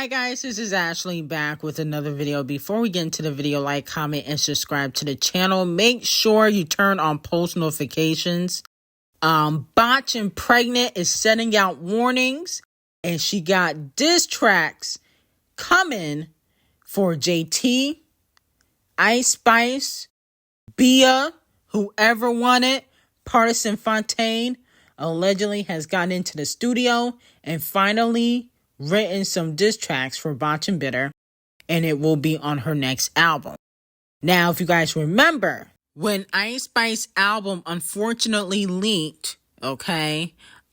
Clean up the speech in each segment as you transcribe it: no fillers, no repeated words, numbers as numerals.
Hi guys, this is Ashley back with another video. Before we get into the video, like, comment, and subscribe to the channel. Make sure you turn on post notifications. Botch and Pregnant is sending out warnings, and she got diss tracks coming for JT, Icespxce, Bia, whoever won it. Partisan Fontaine allegedly has gotten into the studio and finally written some diss tracks for Botch and Bitter, and it will be on her next album. Now, if you guys remember, when Icespxce album unfortunately leaked,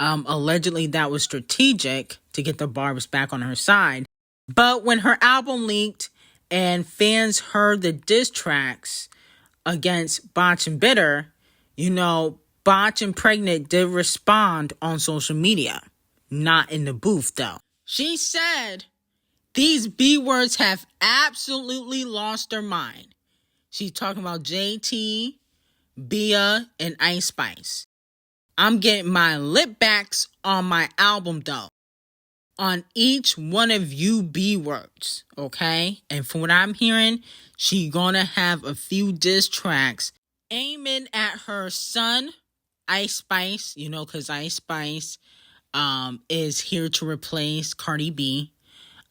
allegedly that was strategic to get the Barbs back on her side. But when her album leaked and fans heard the diss tracks against Botch and Bitter, Botch and Pregnant did respond on social media. Not in the booth, though. She said, these B-words have absolutely lost their mind. She's talking about JT, Bia, and Icespxce. I'm getting my lip backs on my album, though. On each one of you B-words, okay? And from what I'm hearing, she gonna have a few diss tracks aiming at her son, Icespxce, because Icespxce is here to replace Cardi B.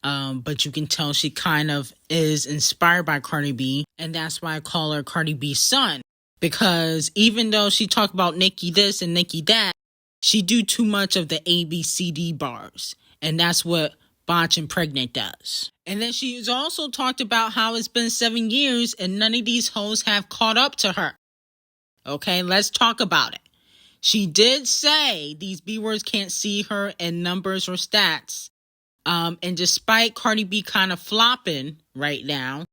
But you can tell she kind of is inspired by Cardi B. And that's why I call her Cardi B's son. Because even though she talked about Nicki this and Nicki that, she do too much of the ABCD bars. And that's what Botch and Pregnant does. And then she's also talked about how it's been 7 years and none of these hoes have caught up to her. Okay, let's talk about it. She did say these B-words can't see her in numbers or stats. And despite Cardi B kind of flopping right now,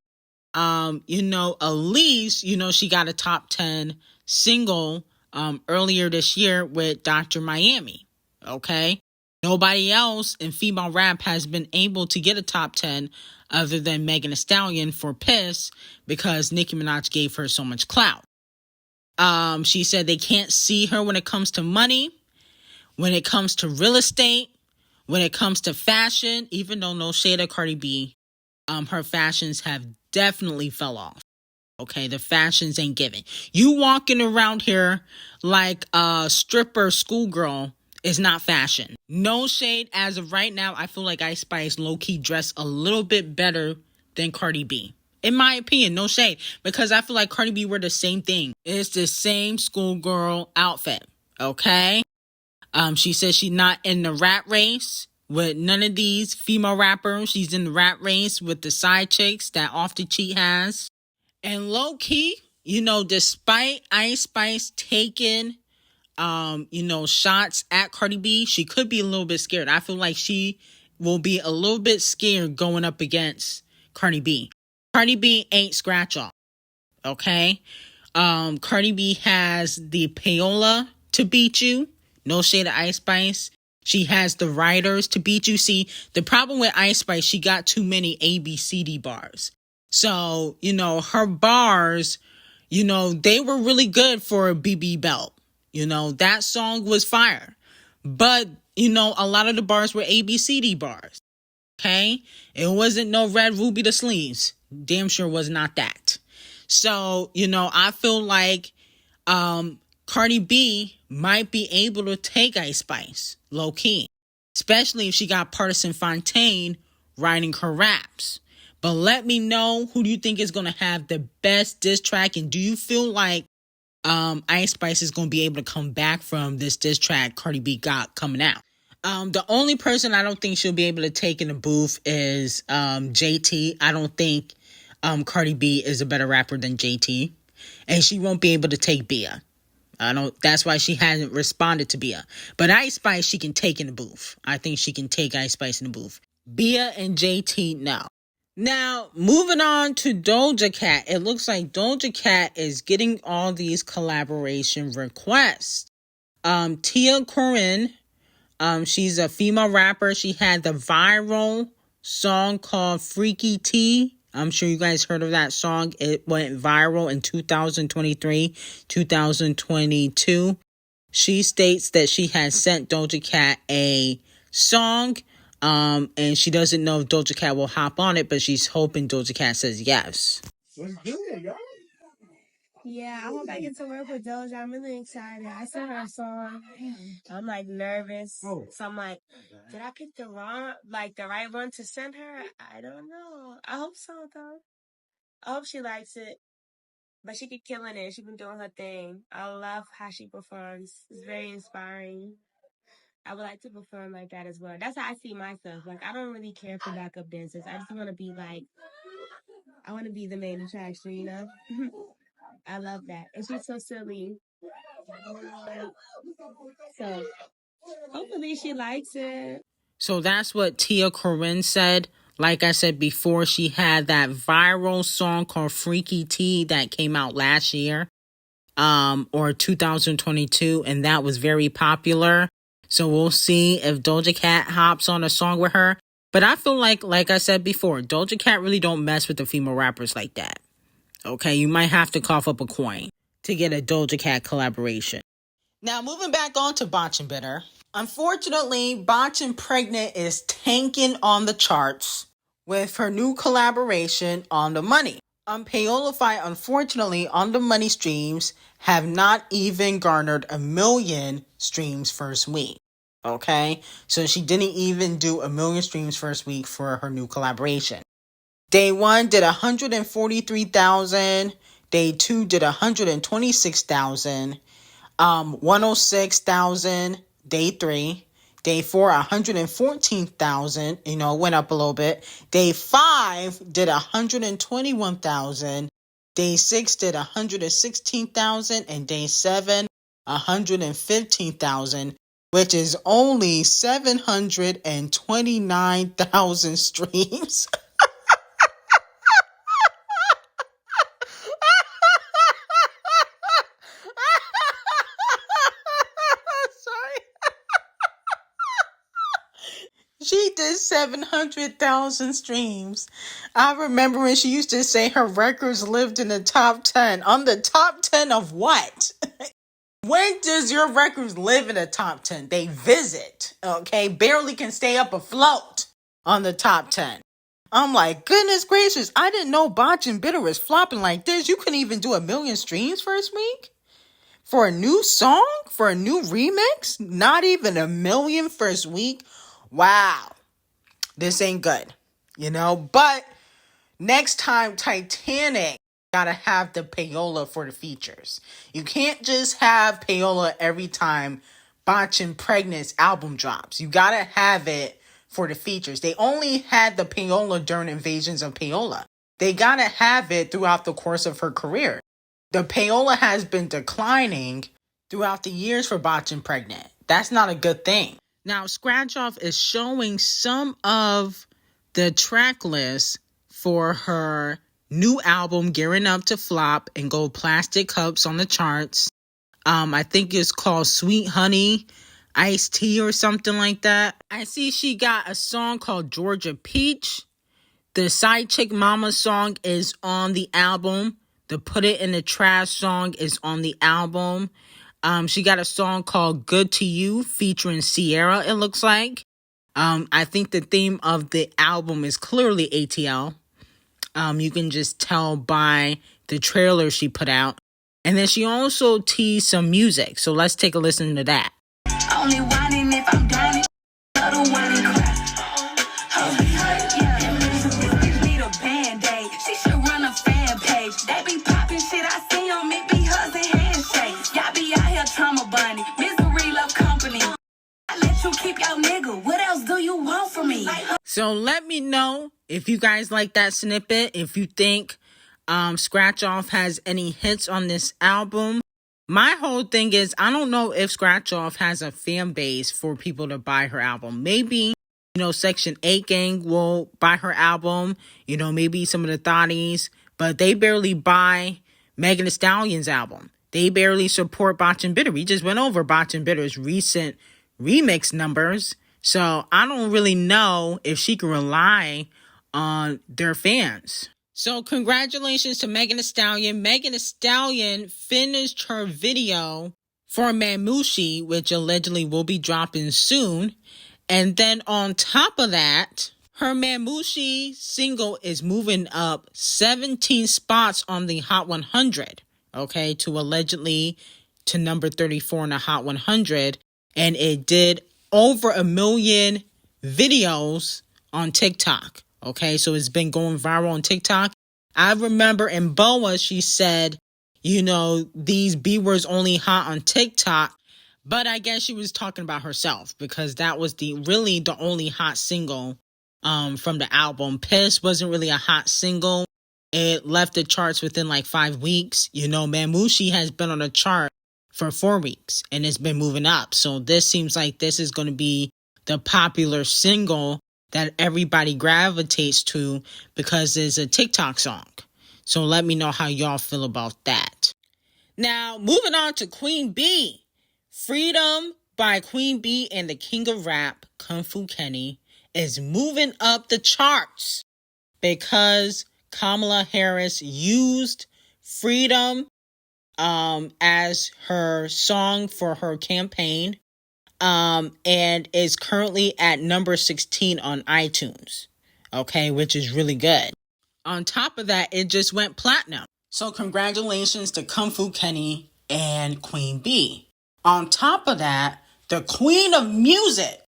Elise, she got a top 10 single earlier this year with Dr. Miami. Okay. Nobody else in female rap has been able to get a top 10 other than Megan Thee Stallion for Piss because Nicki Minaj gave her so much clout. She said they can't see her when it comes to money, when it comes to real estate, when it comes to fashion, even though no shade of Cardi B, her fashions have definitely fell off. Okay, the fashions ain't giving. You walking around here like a stripper schoolgirl is not fashion. No shade as of right now. I feel like Icespxce low-key dressed a little bit better than Cardi B. In my opinion, no shade. Because I feel like Cardi B wear the same thing. It's the same schoolgirl outfit. Okay? She says she's not in the rat race with none of these female rappers. She's in the rat race with the side chicks that Off the Cheat has. And low-key, despite Icespxce taking, shots at Cardi B, she could be a little bit scared. I feel like she will be a little bit scared going up against Cardi B. Cardi B ain't scratch off, okay? Cardi B has the payola to beat you. No shade of Icespxce. She has the writers to beat you. See, the problem with Icespxce, she got too many ABCD bars. So, her bars, they were really good for BB Belt. That song was fire. But, a lot of the bars were ABCD bars. Okay? It wasn't no Red Ruby the Sleeves. Damn sure was not that. So, I feel like Cardi B might be able to take Icespxce low-key. Especially if she got Partisan Fontaine writing her raps. But let me know, who do you think is going to have the best diss track? And do you feel like Icespxce is going to be able to come back from this diss track Cardi B got coming out? The only person I don't think she'll be able to take in the booth is JT. I don't think Cardi B is a better rapper than JT. And she won't be able to take Bia. That's why she hasn't responded to Bia. But Icespxce, she can take in the booth. I think she can take Icespxce in the booth. Bia and JT, no. Now, moving on to Doja Cat. It looks like Doja Cat is getting all these collaboration requests. Tia Corinne, she's a female rapper. She had the viral song called Freaky T. I'm sure you guys heard of that song. It went viral in 2023, 2022. She states that she has sent Doja Cat a song And she doesn't know if Doja Cat will hop on it, but she's hoping Doja Cat says yes. Let's do it, y'all. Yeah, I hope I get to work with Doja. I'm really excited. I saw her song. I'm like nervous. So I'm like, did I pick the right one to send her? I don't know. I hope so though. I hope she likes it. But she keep killing it. She's been doing her thing. I love how she performs. It's very inspiring. I would like to perform like that as well. That's how I see myself. Like, I don't really care for backup dancers. I just want to be I want to be the main attraction, you know? I love that. And she's so silly. So, hopefully she likes it. So that's what Tia Corinne said. Like I said before, she had that viral song called Freaky T that came out last year, or 2022, and that was very popular. So we'll see if Doja Cat hops on a song with her. But I feel like I said before, Doja Cat really don't mess with the female rappers like that. Okay, you might have to cough up a coin to get a Doja Cat collaboration. Now, moving back on to Botchin' Bitter. Unfortunately, Botchin' Pregnant is tanking on the charts with her new collaboration On The Money. Payola, unfortunately, On The Money streams have not even garnered 1 million streams first week. Okay? So she didn't even do 1 million streams first week for her new collaboration. Day 1 did 143,000. Day 2 did 126,000. 106,000 day 3. Day 4, 114,000, went up a little bit. Day 5 did 121,000. Day 6 did 116,000. And day 7, 115,000, which is only 729,000 streams. She did 700,000 streams. I remember when she used to say her records lived in the top 10. On the top 10 of what? When does your records live in the top 10? They visit, okay? Barely can stay up afloat on the top 10. I'm like, goodness gracious, I didn't know Botchin' Bitter was flopping like this. You couldn't even do 1 million streams first week? For a new song? For a new remix? Not even 1 million first week? Wow, this ain't good, but next time Titanic gotta have the payola for the features. You can't just have payola every time Botchin' Pregnant's album drops. You gotta have it for the features. They only had the payola during Invasions of Payola. They gotta have it throughout the course of her career. The payola has been declining throughout the years for Botchin' Pregnant. That's not a good thing. Now, Scratch Off is showing some of the track list for her new album, Gearing Up to Flop and Go Plastic Cups on the charts. I think it's called Sweet Honey, Iced Tea or something like that. I see she got a song called Georgia Peach. The Side Chick Mama song is on the album. The Put It in the Trash song is on the album. She got a song called Good to You featuring Sierra, it looks like. I think the theme of the album is clearly ATL. You can just tell by the trailer she put out. And then she also teased some music. So let's take a listen to that. Only whining if I'm down, other whining cry. Need a band-aid. She should run a fan page. They be popping shit I see on me, be hugs and handshakes. Y'all be out here trauma bunny, misery love company. I let you keep your nigga. What else do you want from me? So let me know if you guys like that snippet. If you think Scratch Off has any hits on this album. My whole thing is, I don't know if Scratch Off has a fan base for people to buy her album. Maybe, Section 8 gang will buy her album. Maybe some of the thotties. But they barely buy Megan Thee Stallion's album. They barely support Botchin' Bitter. We just went over Botchin' Bitter's recent remix numbers. So I don't really know if she can rely on their fans. So congratulations to Megan Thee Stallion. Megan Thee Stallion finished her video for Mamushi, which allegedly will be dropping soon. And then on top of that, her Mamushi single is moving up 17 spots on the Hot 100, okay, to allegedly to number 34 in the Hot 100. And it did over 1 million videos on TikTok, okay? So it's been going viral on TikTok. I remember in Boa, she said, you know, these B-words only hot on TikTok. But I guess she was talking about herself because that was really the only hot single from the album. Piss wasn't really a hot single. It left the charts within like 5 weeks. You know, Mamushi has been on the chart for 4 weeks and it's been moving up. So this seems like this is going to be the popular single that everybody gravitates to because it's a TikTok song. So let me know how y'all feel about that. Now, moving on to Queen B. Freedom by Queen B and the King of Rap, Kung Fu Kenny, is moving up the charts because Kamala Harris used Freedom as her song for her campaign and is currently at number 16 on iTunes, okay, which is really good. On top of that, it just went platinum. So congratulations to Kung Fu Kenny and Queen B. On top of that, the Queen of Music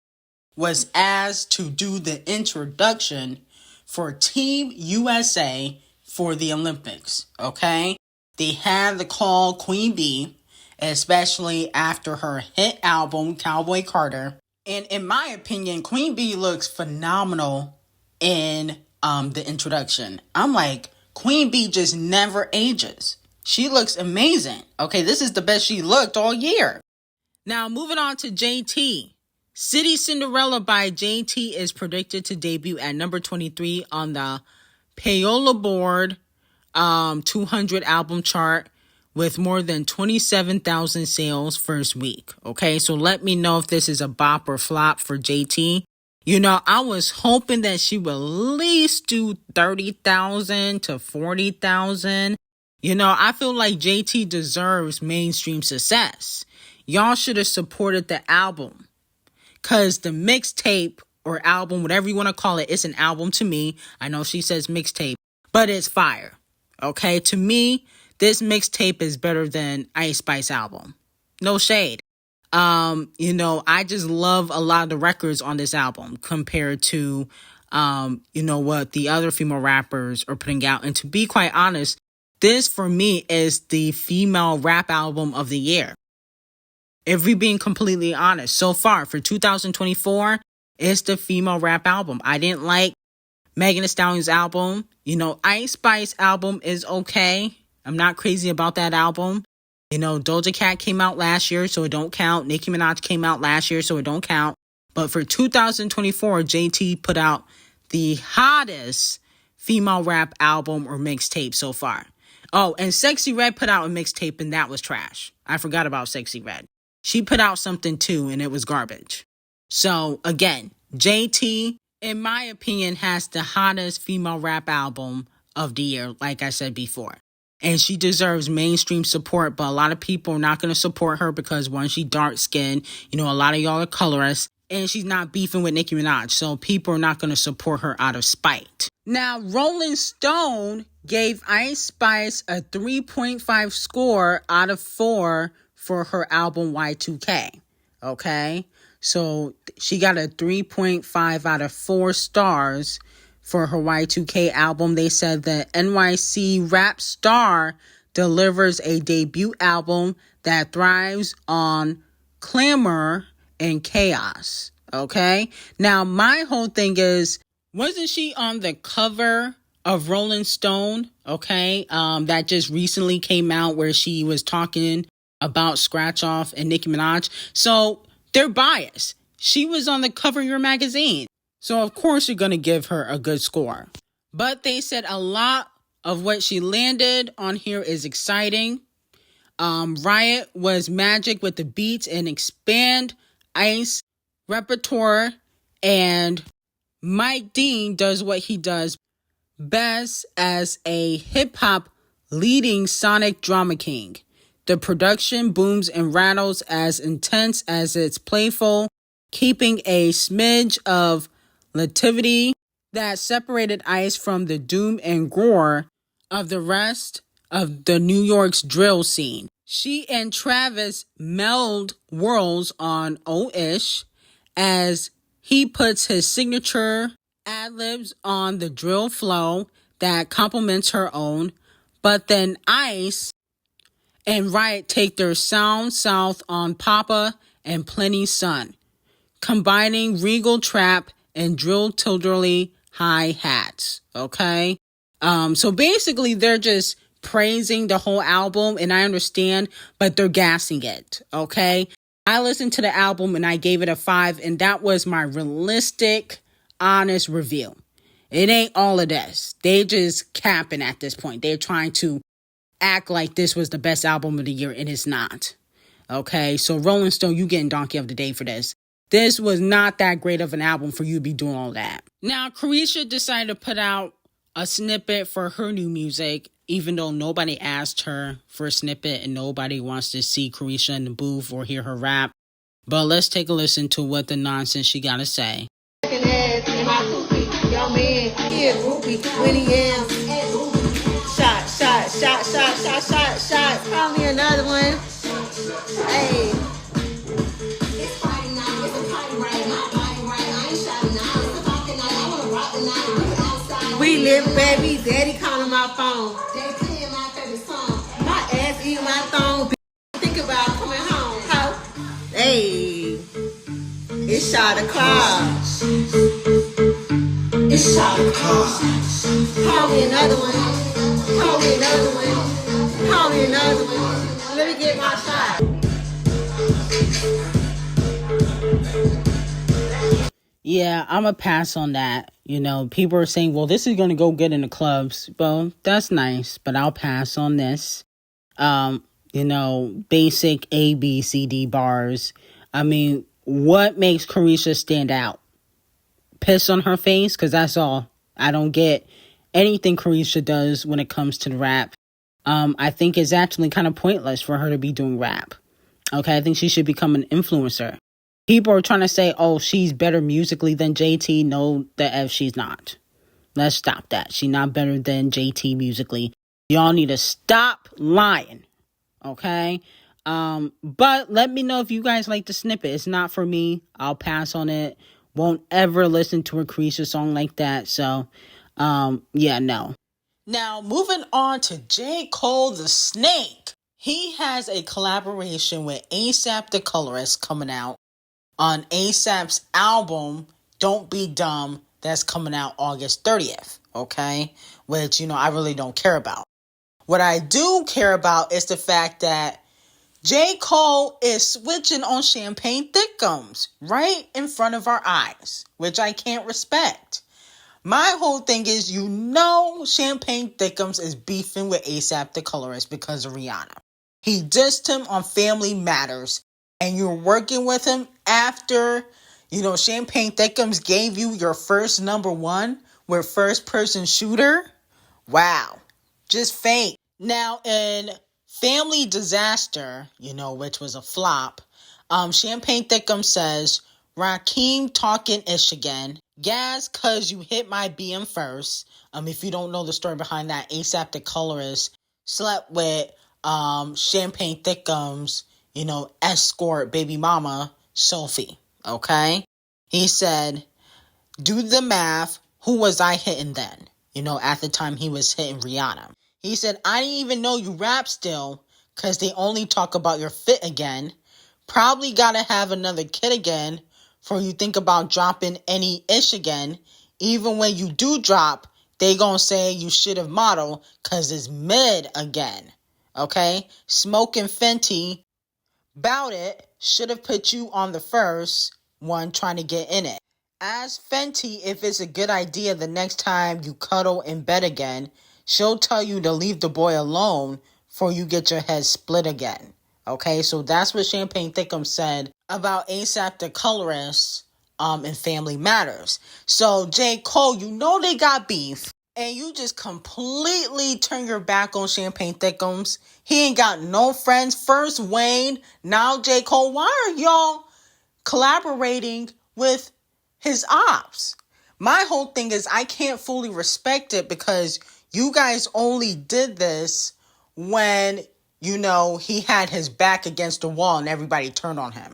was asked to do the introduction for Team USA for the Olympics, okay? They had to call Queen B, especially after her hit album, Cowboy Carter. And in my opinion, Queen B looks phenomenal in the introduction. I'm like, Queen B just never ages. She looks amazing. Okay, this is the best she looked all year. Now, moving on to JT. City Cinderella by JT is predicted to debut at number 23 on the Payola Board 200 album chart with more than 27,000 sales first week. Okay, so let me know if this is a bop or flop for JT. You know, I was hoping that she would at least do 30,000 to 40,000. You know, I feel like JT deserves mainstream success. Y'all should have supported the album. Because the mixtape or album, whatever you want to call it, it's an album to me. I know she says mixtape, but it's fire. Okay, to me, this mixtape is better than Icespxce album. No shade. You know, I just love a lot of the records on this album compared to, you know, what the other female rappers are putting out. And to be quite honest, this for me is the female rap album of the year. If we're being completely honest, so far for 2024, it's the female rap album. I didn't like Megan Thee Stallion's album. You know, Icespxce album is okay. I'm not crazy about that album. You know, Doja Cat came out last year, so it don't count. Nicki Minaj came out last year, so it don't count. But for 2024, JT put out the hottest female rap album or mixtape so far. Oh, and Sexy Red put out a mixtape, and that was trash. I forgot about Sexy Red. She put out something too, and it was garbage. So, again, JT, in my opinion, has the hottest female rap album of the year, like I said before. And she deserves mainstream support, but a lot of people are not going to support her because, one, she's dark-skinned. You know, a lot of y'all are colorists. And she's not beefing with Nicki Minaj, so people are not going to support her out of spite. Now, Rolling Stone gave Icespxce a 3.5 score out of 4 for her album Y2K, okay? So she got a 3.5 out of 4 stars for her Y2K album. They said that NYC rap star delivers a debut album that thrives on clamor and chaos, okay? Now, my whole thing is, wasn't she on the cover of Rolling Stone, okay? That just recently came out where she was talking about Scratch Off and Nicki Minaj. So they're biased. She was on the cover of your magazine. So of course you're going to give her a good score. But they said a lot of what she landed on here is exciting. Riot was magic with the beats and expand Ice repertoire. And Mike Dean does what he does best as a hip-hop leading sonic drama king. The production booms and rattles as intense as it's playful. keeping a smidge of lativity that separated Ice from the doom and gore of the rest of the New York's drill scene. She and Travis meld worlds on O-ish as he puts his signature ad-libs on the drill flow that complements her own, but then Ice and Riot take their sound south on Papa and Plenty Sun, combining regal trap and drill tilderly hi-hats, okay? So basically they're just praising the whole album, and I understand, but they're gassing it, okay? I listened to the album and I gave it a 5, and that was my realistic, honest review. It ain't all of this. They just capping at this point. They're trying to act like this was the best album of the year, and it's not. Okay, so Rolling Stone, you getting Donkey of the Day for this. This was not that great of an album for you to be doing all that. Now, Carisha decided to put out a snippet for her new music, even though nobody asked her for a snippet and nobody wants to see Carisha in the booth or hear her rap. But let's take a listen to what the nonsense she got to say. Shot. Call me another one. Hey. We live, baby. Daddy calling my phone. They playing my favorite song. My ass eating my thong. Think about coming home. How? Hey. It's shot o'clock. It's shot o'clock. Call me another one. Call me another one. Call me another one. Let me get my shot. Yeah, I'm going to pass on that. You know, people are saying, well, this is going to go good in the clubs. Well, that's nice, but I'll pass on this. You know, basic A, B, C, D bars. I mean, what makes Carisha stand out? Piss on her face? Because that's all. I don't get anything Carisha does when it comes to the rap. I think it's actually kind of pointless for her to be doing rap. Okay, I think she should become an influencer. People are trying to say, oh, she's better musically than JT. No, the F, she's not. Let's stop that. She's not better than JT musically. Y'all need to stop lying. Okay? But let me know if you guys like the snippet. It's not for me. I'll pass on it. Won't ever listen to a Carisha song like that. So, yeah, no. Now, moving on to J. Cole the Snake. He has a collaboration with ASAP the Colorist coming out on ASAP's album, Don't Be Dumb, that's coming out August 30th, okay? Which, you know, I really don't care about. What I do care about is the fact that J. Cole is switching on Champagne Thickums right in front of our eyes, which I can't respect. My whole thing is, you know, Champagne Thickums is beefing with ASAP the Colorist because of Rihanna. He dissed him on Family Matters, and you're working with him after, you know, Champagne Thickums gave you your first #1 with first person shooter. Wow. Just fake. Now, in Family Disaster, you know, which was a flop, Champagne Thickums says, Rakim talking ish again. Gas, cause you hit my BM first. If you don't know the story behind that, ASAP the Colorist slept with Champagne Thickums, you know, escort baby mama, Sophie, okay? He said, do the math, who was I hitting then? You know, at the time he was hitting Rihanna. He said, I didn't even know you rap still, because they only talk about your fit again. Probably gotta have another kid again, for you think about dropping any ish again. Even when you do drop, they gonna say you should have modeled, because it's mid again. Okay, Smoking Fenty, bout it, should have put you on the first one trying to get in it. Ask Fenty if it's a good idea the next time you cuddle in bed again. She'll tell you to leave the boy alone before you get your head split again. Okay, so that's what Champagne Thickums said about ASAP the Colorist in Family Matters. So J. Cole, you know they got beef. And you just completely turn your back on Champagne Thickums. He ain't got no friends. First Wayne, now J. Cole. Why are y'all collaborating with his ops. My whole thing is I can't fully respect it because you guys only did this when, he had his back against the wall and everybody turned on him.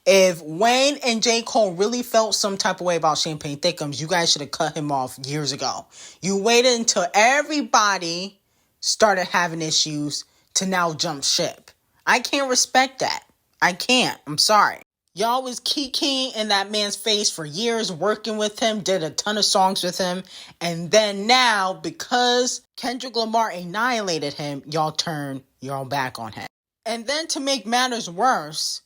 If Wayne and J. Cole really felt some type of way about Champagne Thickums, you guys should have cut him off years ago. You waited until everybody started having issues to now jump ship. I can't respect that. I can't. I'm sorry. Y'all was keying in that man's face for years, working with him, did a ton of songs with him, and then now, because Kendrick Lamar annihilated him, y'all turn your back on him. And then to make matters worse,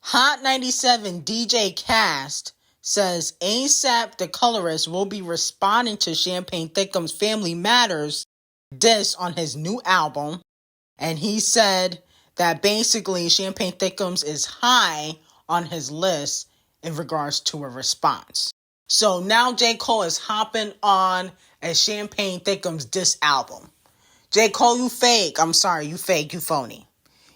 Hot 97 DJ Cast says ASAP the colorist will be responding to Champagne Thickums' Family Matters diss on his new album. And he said that basically Champagne Thickums is high on his list in regards to a response. So now J. Cole is hopping on a Champagne Thickums diss album. J. Cole, you fake. I'm sorry, you fake, you phony.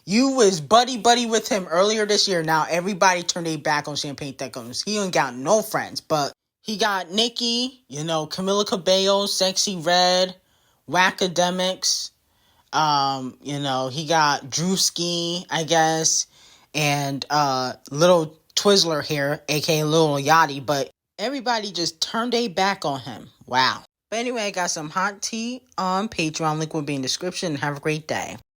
You was buddy with him earlier this year. Now everybody turned their back on Champagne Thickums. He ain't got no friends, but he got Nicki, Camila Cabello, Sexy Red, Whackademics. He got Drewski, I guess, and Little Twizzler here, aka Lil Yachty, but everybody just turned their back on him. Wow. But anyway, I got some hot tea on Patreon. Link will be in the description. Have a great day.